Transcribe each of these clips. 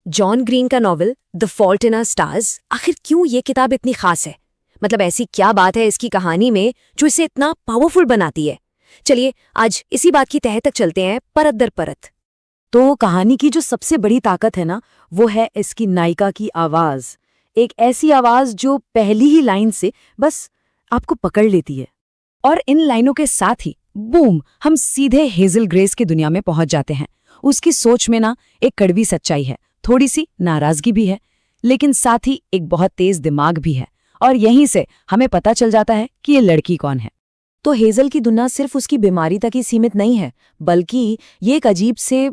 John Green का novel The Fault in Our Stars, आखिर क्यों ये किताब इतनी खास है? मतलब ऐसी क्या बात है इसकी कहानी में जो इसे इतना पावरफुल बनाती है? चलिए आज इसी बात की तह तक चलते हैं, परत दर परत। तो कहानी की जो सबसे बड़ी ताकत है ना, वो है इसकी नायिका की आवाज। एक ऐसी आवाज जो पहली ही लाइन से बस आपको पकड़ लेती है। और इन लाइनों के साथ ही बूम, हम सीधे हेजल ग्रेस की दुनिया में पहुंच जाते हैं। उसकी सोच में ना एक कड़वी सच्चाई है, थोड़ी सी नाराजगी भी है, लेकिन साथ ही एक बहुत तेज दिमाग भी है। और यहीं से हमें पता चल जाता है कि ये लड़की कौन है। तो हेजल की दुनिया सिर्फ उसकी बीमारी तक ही सीमित नहीं है, बल्कि ये एक अजीब से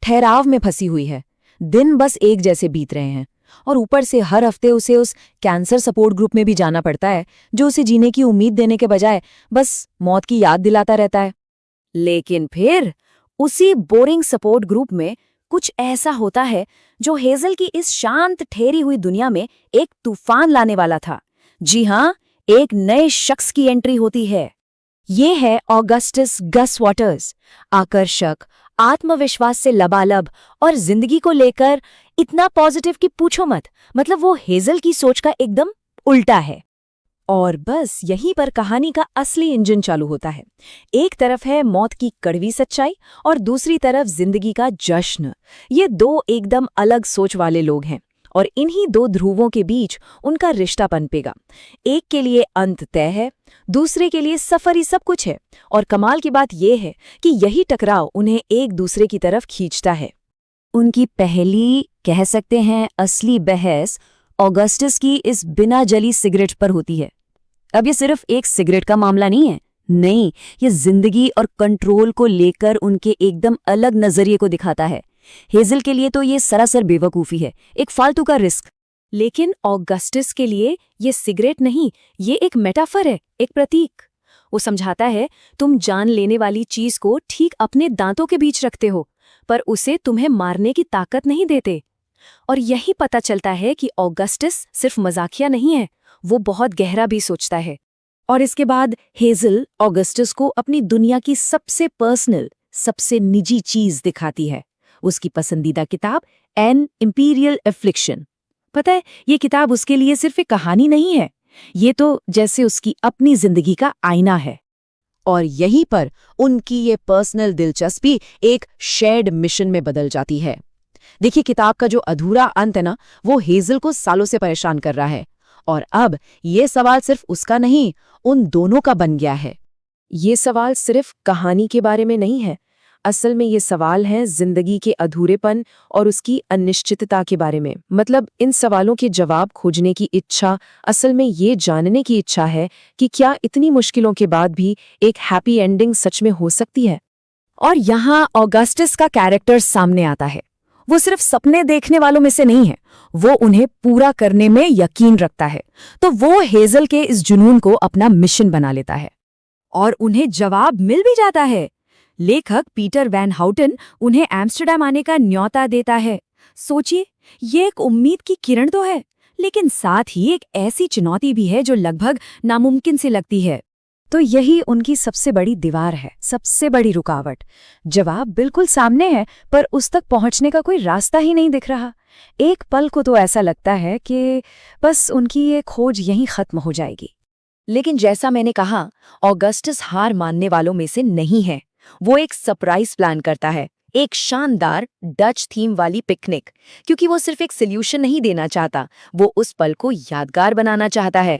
ठहराव में फंसी हुई है। दिन बस एक जैसे बीत रहे हैं और ऊपर से हर हफ्ते उसे उस कैंसर सपोर्ट ग्रुप में भी जाना पड़ता है, जो उसे जीने की उम्मीद देने के बजाय बस मौत की याद दिलाता रहता है। लेकिन फिर उसी बोरिंग सपोर्ट ग्रुप में कुछ ऐसा होता है जो हेजल की इस शांत ठहरी हुई दुनिया में एक तूफान लाने वाला था। जी हाँ, एक नए शख्स की एंट्री होती है। ये है ऑगस्टस गस वॉटर्स, आकर्षक, आत्मविश्वास से लबालब और जिंदगी को लेकर इतना पॉजिटिव कि पूछो मत। मतलब वो हेजल की सोच का एकदम उल्टा है। और बस यहीं पर कहानी का असली इंजन चालू होता है। एक तरफ है मौत की कड़वी सच्चाई और दूसरी तरफ जिंदगी का जश्न। ये दो एकदम अलग सोच वाले लोग हैं और इन्हीं दो ध्रुवों के बीच उनका रिश्ता पनपेगा। एक के लिए अंत तय है, दूसरे के लिए सफर ही सब कुछ है। और कमाल की बात यह है कि यही टकराव उन्हें एक दूसरे की तरफ खींचता है। उनकी पहली, कह सकते हैं असली बहस ऑगस्टस की इस बिना जली सिगरेट पर होती है। अब ये सिर्फ एक सिगरेट का मामला नहीं है, नहीं, ये जिंदगी और कंट्रोल को लेकर उनके एकदम अलग नजरिए को दिखाता है। हेजल के लिए तो ये सरासर बेवकूफ़ी है, एक फालतू का रिस्क। लेकिन ऑगस्टस के लिए ये सिगरेट नहीं, ये एक मेटाफर है, एक प्रतीक। वो समझाता है, तुम जान लेने वाली चीज को ठीक अपने दांतों के बीच रखते हो, पर उसे तुम्हें मारने की ताकत नहीं देते। और यही पता चलता है कि ऑगस्टस सिर्फ मजाकिया नहीं है, वो बहुत गहरा भी सोचता है। और इसके बाद हेजल ऑगस्टस को अपनी दुनिया की सबसे पर्सनल, सबसे निजी चीज दिखाती है, उसकी पसंदीदा किताब एन इम्पीरियल एफ्लिक्शन। पता है, ये किताब उसके लिए सिर्फ एक कहानी नहीं है, ये तो जैसे उसकी अपनी जिंदगी का आईना है। और यहीं पर उनकी ये पर्सनल दिलचस्पी एक शेयर्ड मिशन में बदल जाती है। देखिए, किताब का जो अधूरा अंत है ना, वो हेजल को सालों से परेशान कर रहा है। और अब ये सवाल सिर्फ उसका नहीं, उन दोनों का बन गया है। ये सवाल सिर्फ कहानी के बारे में नहीं है, असल में ये सवाल है जिंदगी के अधूरेपन और उसकी अनिश्चितता के बारे में। मतलब इन सवालों के जवाब खोजने की इच्छा, असल में ये जानने की इच्छा है कि क्या इतनी मुश्किलों के बाद भी एक हैप्पी एंडिंग सच में हो सकती है। और यहाँ ऑगस्टस का कैरेक्टर सामने आता है। वो सिर्फ सपने देखने वालों में से नहीं है, वो उन्हें पूरा करने में यकीन रखता है। तो वो हेजल के इस जुनून को अपना मिशन बना लेता है और उन्हें जवाब मिल भी जाता है। लेखक पीटर वैन हाउटन उन्हें एम्स्टर्डम आने का न्योता देता है। सोचिए, ये एक उम्मीद की किरण तो है, लेकिन साथ ही एक ऐसी चुनौती भी है जो लगभग नामुमकिन सी लगती है। तो यही उनकी सबसे बड़ी दीवार है, सबसे बड़ी रुकावट। जवाब बिल्कुल सामने है, पर उस तक पहुंचने का कोई रास्ता ही नहीं दिख रहा। एक पल को तो ऐसा लगता है कि बस उनकी ये खोज यहीं खत्म हो जाएगी। लेकिन जैसा मैंने कहा, ऑगस्टस हार मानने वालों में से नहीं है। वो एक सरप्राइज प्लान करता है, एक शानदार डच थीम वाली पिकनिक, क्योंकि वो सिर्फ एक सॉल्यूशन नहीं देना चाहता, वो उस पल को यादगार बनाना चाहता है।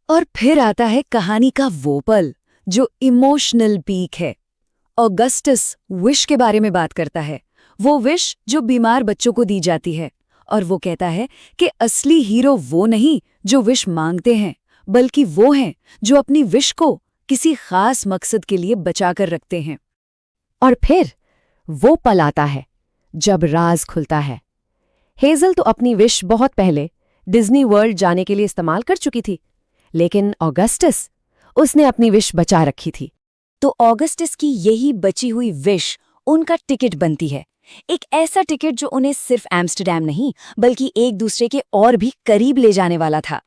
और फिर आता है कहानी का वो पल जो इमोशनल पीक है। ऑगस्टस विश के बारे में बात करता है, वो विश जो बीमार बच्चों को दी जाती है। और वो कहता है कि असली हीरो वो नहीं जो विश मांगते हैं, बल्कि वो हैं जो अपनी विश को किसी खास मकसद के लिए बचाकर रखते हैं। और फिर वो पल आता है जब राज खुलता है। हेजल तो अपनी विश बहुत पहले डिज्नी वर्ल्ड जाने के लिए इस्तेमाल कर चुकी थी, लेकिन ऑगस्टस, उसने अपनी विश बचा रखी थी। तो ऑगस्टस की यही बची हुई विश उनका टिकट बनती है, एक ऐसा टिकट जो उन्हें सिर्फ एम्स्टर्डम नहीं बल्कि एक दूसरे के और भी करीब ले जाने वाला था।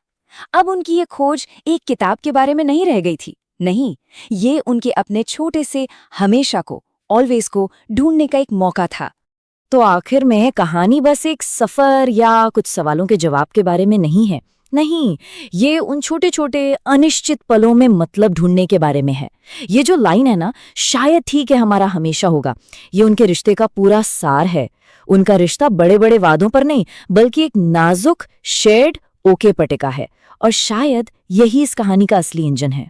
अब उनकी ये खोज एक किताब के बारे में नहीं रह गई थी, नहीं, ये उनके अपने छोटे से हमेशा को, ऑलवेज को ढूंढने का एक मौका था। तो आखिर में कहानी बस एक सफर या कुछ सवालों के जवाब के बारे में नहीं है। नहीं, ये उन छोटे छोटे अनिश्चित पलों में मतलब ढूंढने के बारे में है। ये जो लाइन है ना, शायद ठीक है हमारा हमेशा होगा, ये उनके रिश्ते का पूरा सार है। उनका रिश्ता बड़े बड़े वादों पर नहीं, बल्कि एक नाजुक शेयर्ड ओके पर टिका है। और शायद यही इस कहानी का असली इंजन है।